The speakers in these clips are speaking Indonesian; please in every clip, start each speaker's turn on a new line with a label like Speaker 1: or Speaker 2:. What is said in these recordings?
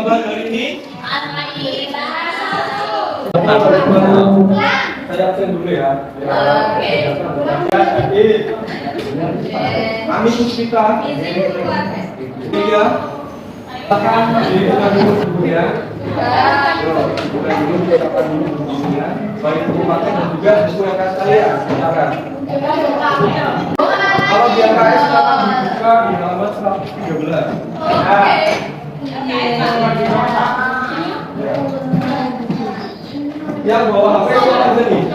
Speaker 1: coba dari ini. Saya absen dulu ya. Oke. Kami Puspita. Ini ya. Silakan dibuka dulu ya. Buka dulu, silakan dulu ya. Baik untuk pakai dan juga buku yang saya. Silakan. Kalau di AKS silakan dibuka di halaman 113. Yang bawa HP silakan aja nih.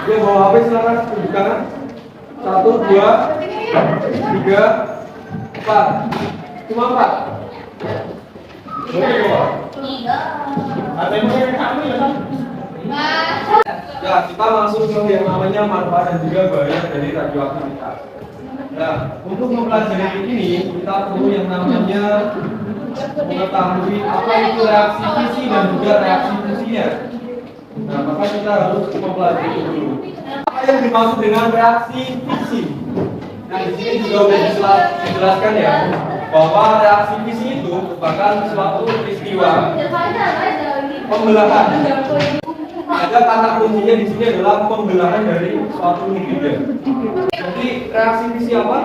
Speaker 1: Yang bawa HP silakan tunjukkan. 1, 2, 3, 4. Cuma 4. Boleh bawa. Ada yang mau kamu ya kan? Ya, kita langsung ke yang namanya manfaat dan juga bahaya dari radioaktivitas. Nah, untuk mempelajari ini kita perlu yang namanya mengetahui apa itu reaksi fisi dan juga reaksi fusinya. Nah, maka kita harus mempelajari dulu. Apa yang dimaksud dengan reaksi fisi? Nah, di sini juga sudah dijelaskan ya bahwa reaksi fisi itu merupakan suatu peristiwa pembelahan. Ada kata kuncinya di sini adalah pembelahan dari suatu nuklida. Jadi reaksi fisi apa?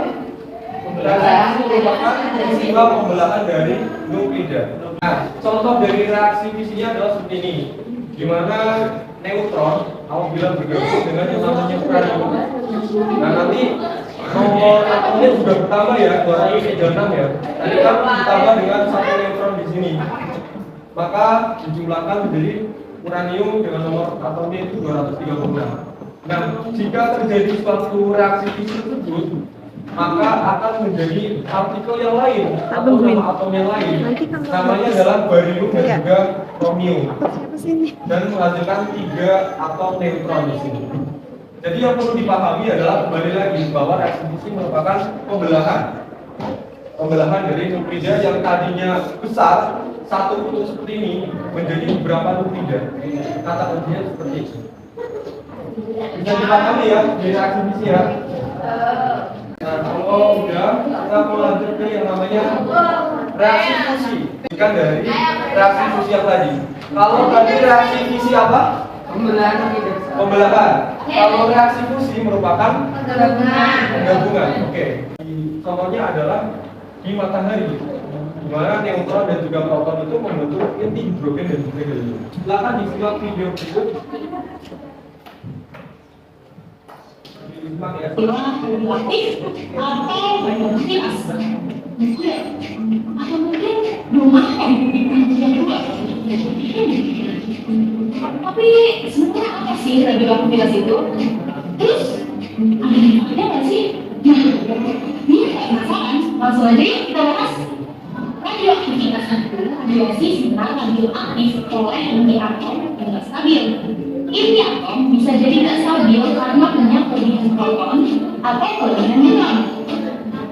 Speaker 1: Reaksi merupakan peristiwa pembelahan dari nuklida. Nah, contoh dari reaksi fisinya adalah seperti ini, di mana neutron apabila bergabung dengan yang namanya uranium. Nah, nanti nomor atomnya juga bertambah ya, 236 ya. Tadi kan ditambah dengan satu neutron di sini, maka dijumlahkan menjadi uranium dengan nomor atomnya itu 236. Nah, jika terjadi suatu reaksi fisi tersebut, maka akan menjadi partikel yang lain atau nama atom yang lain. Namanya adalah barium dan juga kromium, dan menghasilkan 3 atom neutron di sini. Jadi yang perlu dipahami adalah kembali lagi bahwa reaksi fisi merupakan pembelahan dari nuklida yang tadinya besar, satu kutub seperti ini menjadi beberapa nuklida. Kata kuncinya seperti itu. Bisa dipahami ya dari reaksi fisi ya. Nah, kalau udah kita mau lanjut ke yang namanya reaksi fusi. Bukan dari reaksi fusi yang tadi. Kalau tadi reaksi fisi apa? Pembelahan. Kalau reaksi fusi merupakan penggabungan. Oke. Contohnya adalah di matahari, di mana neutron dan juga proton itu membentuk inti hidrogen dan juga helium. Silakan disimak video berikut. Disimak ya.
Speaker 2: Atau mungkin rumah tapi sebenarnya apa sih radioaktivitas itu? Terus ada nggak sih? Nah, ini kayak masalah. Langsung aja yuk kita bahas. Radioaktivitas itu radiasi sinar radioaktif oleh inti atom yang nggak stabil. Inti atom bisa jadi nggak stabil karena punya kelebihan proton atau kelebihan neutron.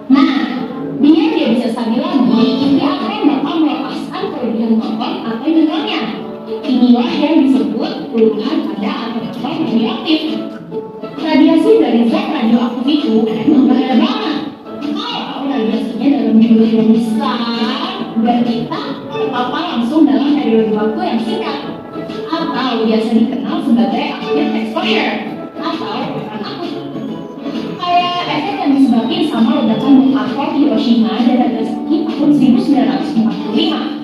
Speaker 2: Nah, biar dia bisa stabil lagi, inti atom bakal melepaskan kelebihan proton atau neutronnya. Inilah yang disebut perubahan pada atom-atom radioaktif. Radiasi dari zat radioaktif itu berbahaya banget. Kalau radiasinya dalam jumlah yang besar, dan kita terpapar langsung dalam periode waktu yang singkat, atau biasa dikenal sebagai acute exposure atau ledakan akut. Kayak efek yang disebabkan sama ledakan bom atom Hiroshima dan Nagasaki tahun 1945.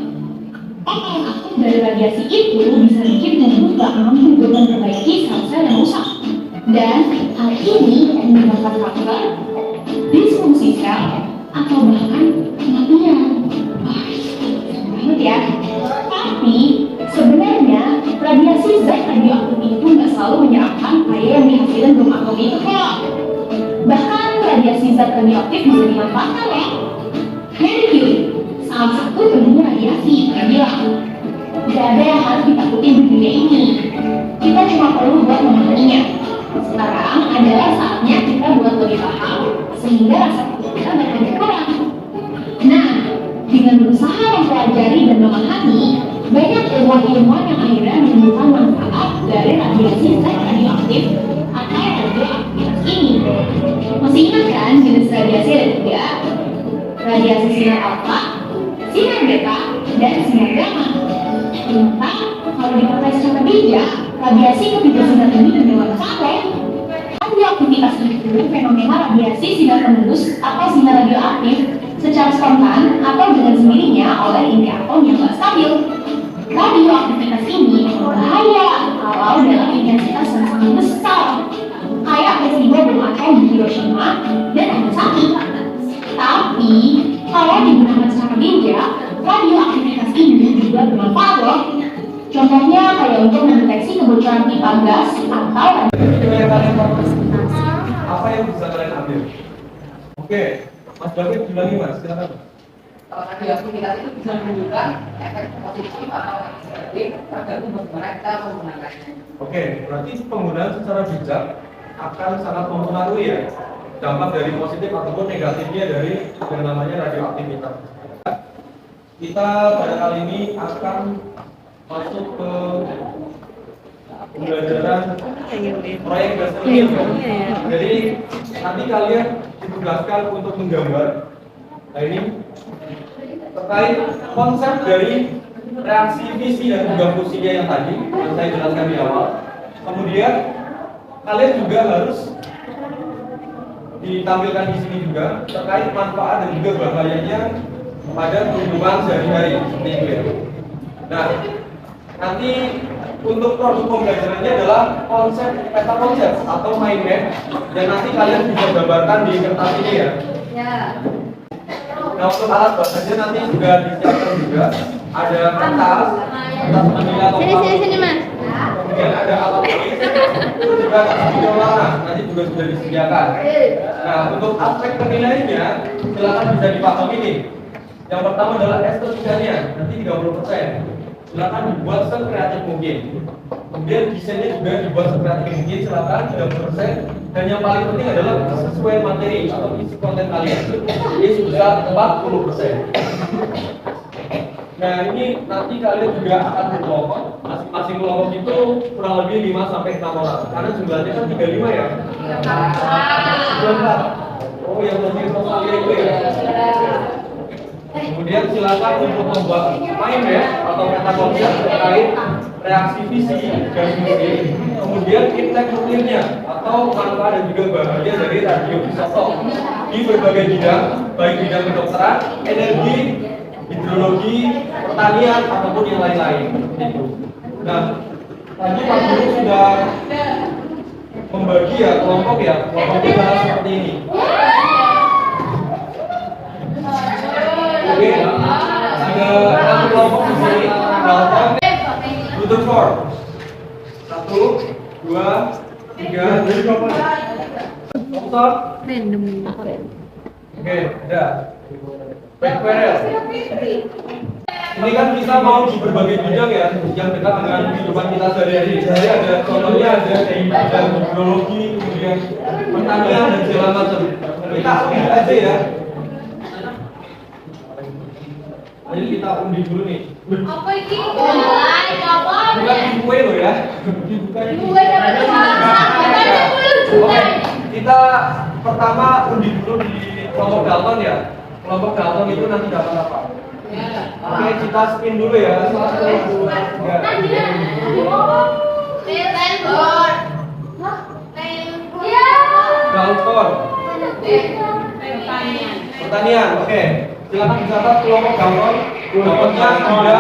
Speaker 2: Pengalaman akut dari radiasi itu bisa bikin tubuh gak mampu memperbaiki sel-sel yang rusak. Dan hal ini menyebabkan faktor disfungsi sel atau bahkan kematian. Wah, banget ya. Tapi sebenarnya radiasi zat radioaktif itu nggak selalu menyeramkan kayak yang dihasilkan bom atom itu kok. Bahkan radiasi zat radioaktif bisa dimanfaatkan ya. Marie Curie, salah satu penemu radiasi, pernah bilang, gak ada yang harus ditakutin di dunia ini. Kita cuma perlu buat memahaminya. Sekarang adalah saatnya kita buat lebih paham sehingga rasa takut kita bakal berkurang. Nah, dengan berusaha mempelajari dan memahami, banyak ilmuwan-ilmuwan yang akhirnya menemukan manfaat dari radiasi zat radioaktif atau radioaktivitas ini. Masih ingat kan jenis radiasi ada 3? Radiasi sinar alfa, sinar beta, dan ya, radiasi ketiga sinar ini bermanfaat loh. Radioaktivitas itu fenomena radiasi sinar penerus atau sinar radioaktif secara spontan atau dengan sendirinya oleh inti atom yang tidak stabil. Radioaktivitas ini berbahaya kalau dalam intensitas yang sangat besar, kayak peristiwa bom atom di Hiroshima dan Nagasaki. Tapi kalau digunakan secara bijak, radioaktivitas ini juga bermanfaat loh. Contohnya kayak untuk mendeteksi kebocoran pipa gas atau
Speaker 1: Apa yang bisa kalian ambil? Oke, Mas David bilang Mas, silakan.
Speaker 3: Kalau radioaktivitas itu bisa menunjukkan efek positif atau negatif tergantung bagaimana kita menggunakannya.
Speaker 1: Oke, berarti penggunaan secara bijak akan sangat mempengaruhi ya dampak dari positif ataupun negatifnya dari yang namanya radioaktivitas. Kita pada kali ini akan masuk ke pembelajaran proyek dasar. Jadi nanti kalian ditugaskan untuk menggambar. Nah ini terkait konsep dari reaksi fisi dan juga fusinya yang tadi yang saya jelaskan di awal. Kemudian kalian juga harus ditampilkan di sini juga terkait manfaat dan juga bahayanya pada kehidupan sehari-hari seperti itu ya. Nah, nanti untuk produk pembelajarannya adalah konsep peta konsep atau mind map dan nanti kalian bisa gambarkan di kertas ini ya. Nah untuk alat bahasanya nanti juga disiapkan juga ada kertas manila atau
Speaker 4: Sini mas.
Speaker 1: kemudian ada alat tulis juga video warna nanti juga sudah disediakan. Nah untuk aspek penilaiannya silakan bisa dipahami nih. Yang pertama adalah estetikanya nanti 30%. Silakan dibuat sekreatif mungkin. Kemudian desainnya juga dibuat sekreatif mungkin, silakan 30%. Dan yang paling penting adalah sesuai materi atau isi konten kalian. Ini sebesar 40%. Nah ini nanti kalian juga akan berkelompok. Masing-masing kelompok itu kurang lebih 5 sampai 6 orang. Karena jumlahnya kan 35 ya. 94. Oh yang lebih kalian itu ya. Kemudian silakan untuk membuat mind map atau peta konsep terkait reaksi fisi dan fusi. Kemudian impact nuklirnya atau manfaat dan juga bahaya dari radioisotop di berbagai bidang, baik bidang kedokteran, energi, hidrologi, pertanian ataupun yang lain-lain. Nah, tadi Pak Guru sudah membagi ya kelompok kita seperti ini. Oke, ada satu kelompok di sini. Butuh skor. 1, 2, 3, stop.
Speaker 4: Random.
Speaker 1: Oke, udah. Baik, Perel. Ini kan kita mau di berbagai bidang ya, yang dekat dengan kehidupan kita sehari-hari. Jadi ada contohnya ada hidrologi, kemudian pertanian dan segala macam. Kita undi aja ya. Jadi kita undi dulu nih.
Speaker 4: Apa ini? Apa?
Speaker 1: Bukan giveaway loh ya.
Speaker 4: Gue dapat uang.
Speaker 1: Oke, kita pertama undi dulu di kelompok Dalton ya. Kelompok Dalton itu nanti dapat apa? Oke, kita spin dulu ya. 1, 2, 3. Dalton. Pertanian. Oke. Silakan dicatat kelompok Dalton. Dapatnya ada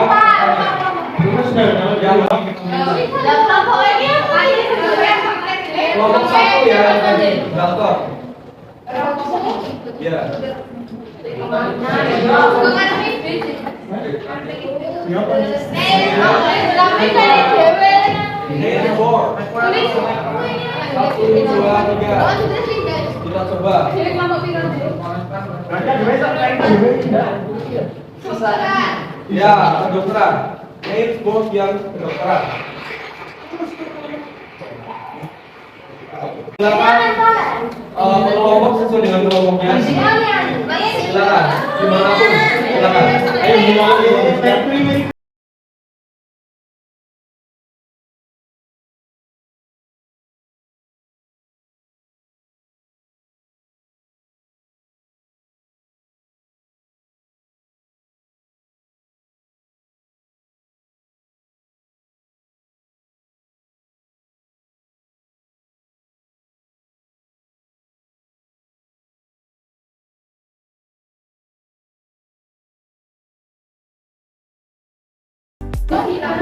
Speaker 1: kelompok 1 ya tadi Dalton. Ya. Four. 1, 2, 3. Kita coba. Ya, kedokteran. Names bos yang kedokteran. Silakan kelompok sesuai dengan kelompoknya. Silakan, dimanapun. Silakan. Ayo dimulai.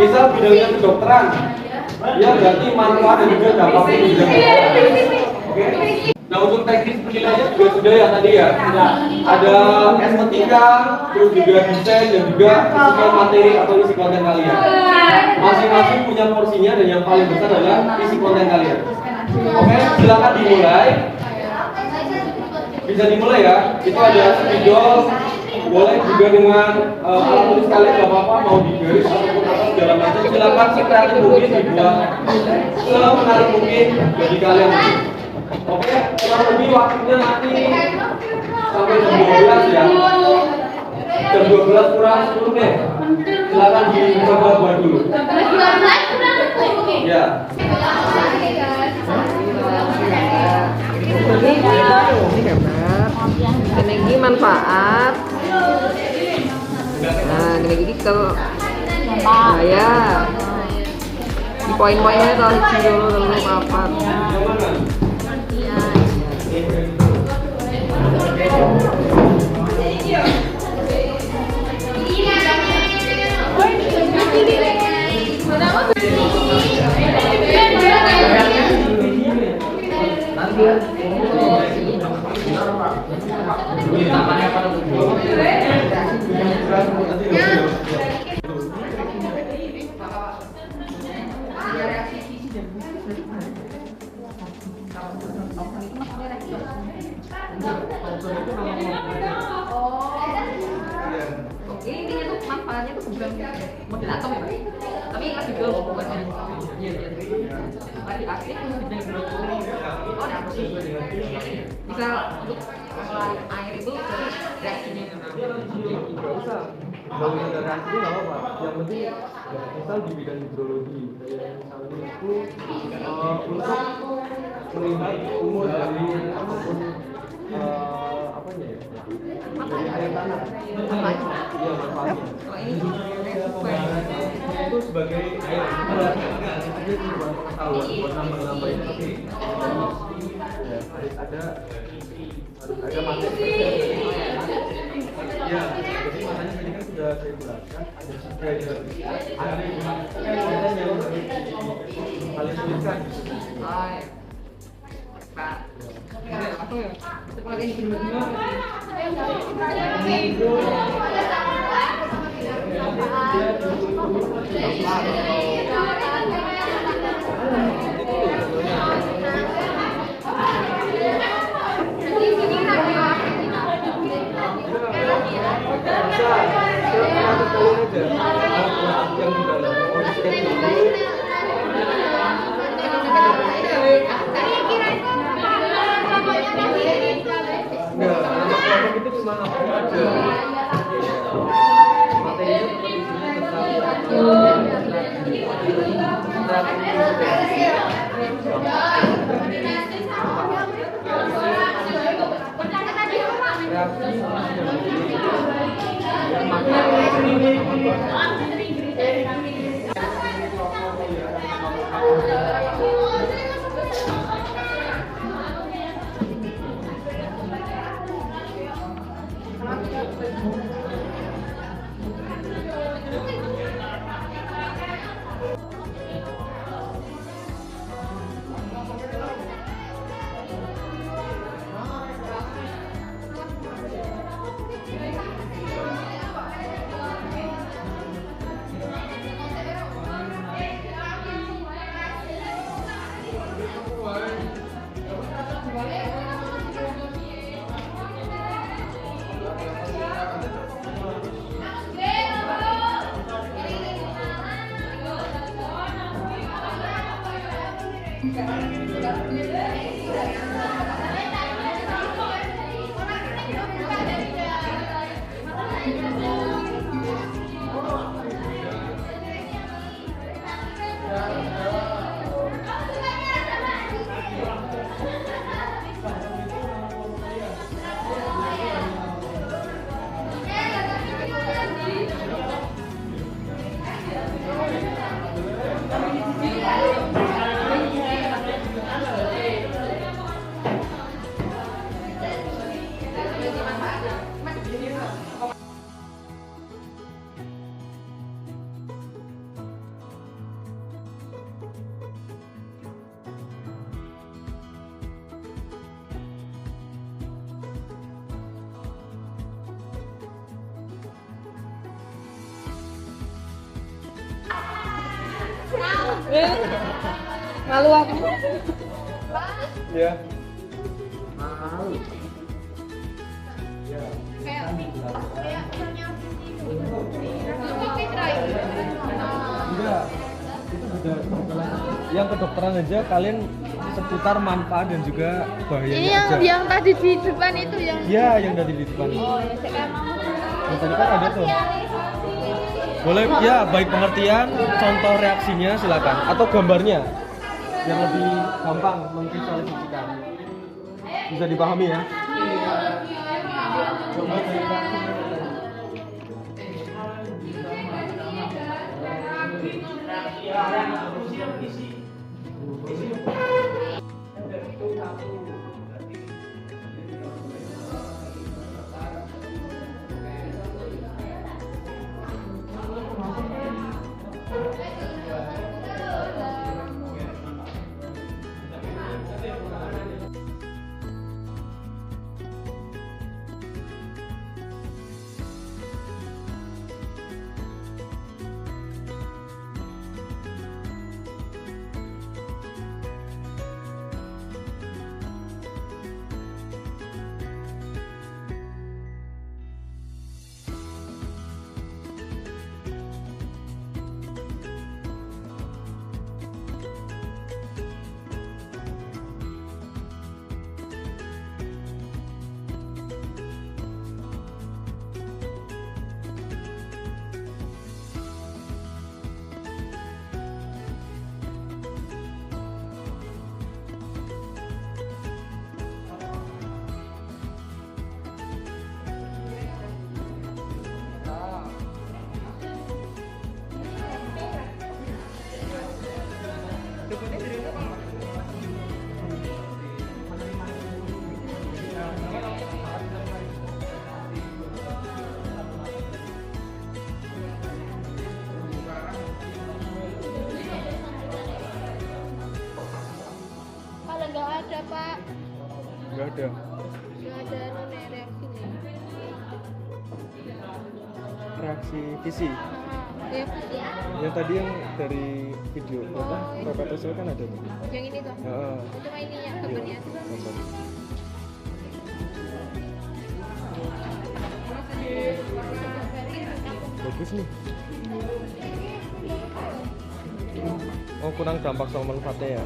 Speaker 1: Misal bidangnya kedokteran, ya berarti manfaat dan juga dampak di bidang kedokteran. Oke. Nah untuk teknis penilaiannya juga sudah ya tadi ya. Ada estetika, terus juga desain dan juga isi materi atau isi konten kalian. Masing-masing punya porsinya dan yang paling besar adalah isi konten kalian. Oke, silakan dimulai. Bisa dimulai ya. Itu ada spidol, boleh juga dengan alat tulis kalian nggak apa-apa, mau digaris ataupun apa segala macam. Silakan sekreatif mungkin dibuat semenarik mungkin bagi kalian. Oke, kurang lebih waktunya nanti sampai jam 12 ya. Jam 12 kurang 10 deh. Silakan dicoba buat dulu. Ya.
Speaker 3: Ini manfaat. Nah, ini ke ya. Di poin-poinnya tahu dulu apa. Ini intinya tuh manfaatnya tuh bukan model atom ya, tapi lebih ke bukan lagi aktif bisa untuk air itu reaksinya
Speaker 1: Nggak usah. Kalau ada reaksi nggak apa-apa. Yang penting misal di bidang hidrologi, kayak misalnya itu untuk melihat umur dari apapun apanya ya? Dari air tanah. Iya manfaatnya. Itu sebagai air itu buat pengetahuan, buat nambah-nambahin tapi harus ada materi. Ya, jadi makanya tadi kan sudah saya jelaskan ada 3 jenis ada konten yang kalian tuliskan.
Speaker 3: Pak, apa ya? Seperti ini.
Speaker 1: Itu cuma aja. Materinya
Speaker 4: Malu aku.
Speaker 1: Ya. Enggak. Itu sudah yang kedokteran aja kalian seputar manfaat dan juga bahayanya
Speaker 4: Ini
Speaker 1: aja.
Speaker 4: yang tadi di depan itu yang.
Speaker 1: Iya, yang tadi di depan.
Speaker 4: Oh, ya sekarang.
Speaker 1: Yang tadi kan ada tuh. Boleh ya, baik pengertian, contoh reaksinya silakan atau gambarnya biar lebih gampang memvisualisasikan. Bisa dipahami ya? Gambar dari reaksinya.
Speaker 4: Kalau nggak ada Pak,
Speaker 1: Enggak ada.
Speaker 4: nggak ada reaksinya.
Speaker 1: Reaksi visi.
Speaker 4: Ya,
Speaker 1: Yang tadi yang dari video apa? PPTSL kan ada tuh.
Speaker 4: yang ini tuh.
Speaker 1: Heeh.
Speaker 4: Cuma ini yang
Speaker 1: Iya,
Speaker 4: gambarnya.
Speaker 1: gambar. Bagus nih. Oh, kurang dampak sama manfaatnya ya.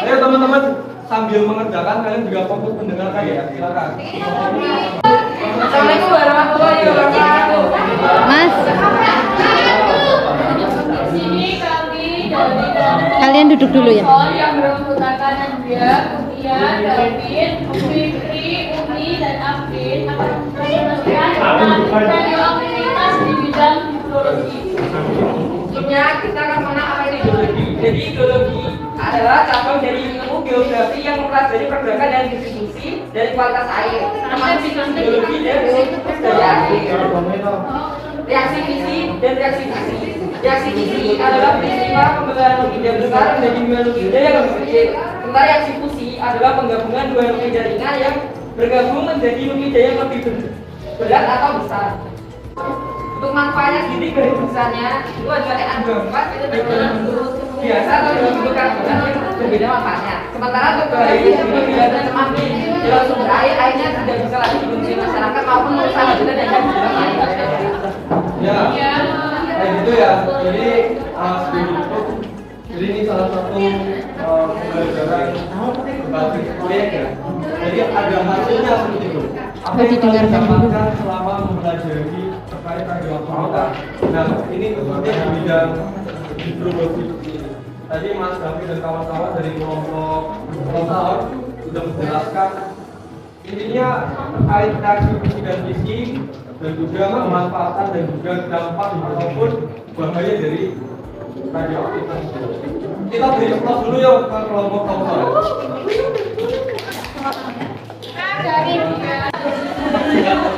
Speaker 1: Ayo teman-teman, sambil mengerjakan kalian juga fokus mendengarkan ya, silakan.
Speaker 3: Assalamualaikum warahmatullahi wabarakatuh.
Speaker 4: Mas, kalian duduk dulu ya.
Speaker 2: Yang beranggotakan Anda, Mutia, David, Fikri, Umi, dan Afrin akan menjelaskan tentang radioaktivitas di bidang hidrologi.
Speaker 3: Sebelumnya kita akan mengenal apa itu geologi. Jadi geologi adalah cabang dari ilmu geografi yang mempelajari pergerakan dan distribusi dari kualitas air. Termasuk sistem geologi dan siklus dari air. Reaksi fisi dan reaksi fisi. Reaksi fisi adalah peristiwa pembelahan nuklir besar menjadi dua nuklir yang lebih kecil. Sementara reaksi fusi adalah penggabungan dua nuklir ringan yang bergabung menjadi nuklir yang lebih berat atau besar. Untuk manfaatnya sendiri garis besarnya itu adalah N24 itu dalam bentuk biasa atau dalam bentuk karbonan yang berbeda manfaatnya. Sementara untuk bahaya bila tercemar di dalam sumber air, airnya tidak bisa lagi dikonsumsi masyarakat maupun merusak habitat dan yang di dalam air.
Speaker 1: Ya, kayak gitu ya. Jadi sebelum itu, jadi ini salah satu pembelajaran berbasis proyek ya. Jadi ada hasilnya seperti itu. Apa yang kita dapatkan selama mempelajari terkait radioaktivitas. Nah, ini khususnya di bidang hidrologi. Tadi Mas David dan kawan-kawan dari kelompok Rosaur sudah menjelaskan intinya terkait reaksi fisi dan fisi dan juga kemanfaatan dan juga dampak maupun bahaya dari radioaktivitas. Kita beri aplaus dulu ya ke kelompok kawan.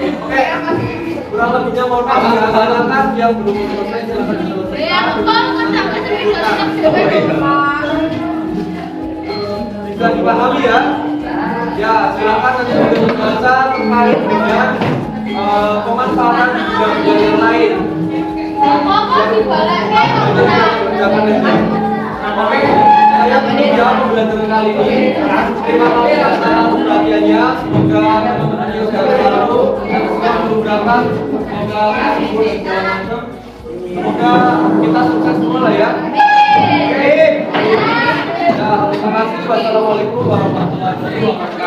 Speaker 1: Oke, kurang lebihnya mohon maaf ya, silakan yang belum selesai silakan diselesaikan. Bisa dipahami ya? Ya, silakan nanti untuk membaca terkait dengan pemanfaatan di bidang yang lain. Oke, saya meninjau pembelajaran kali ini. Terima kasih atas perhatiannya. Semoga teman-teman yang sehat selalu dan semoga memudahkan, semoga bersyukur dan segala macam. Semoga kita sukses semua lah ya. Oke. Ya, terima kasih. Wassalamualaikum warahmatullahi wabarakatuh.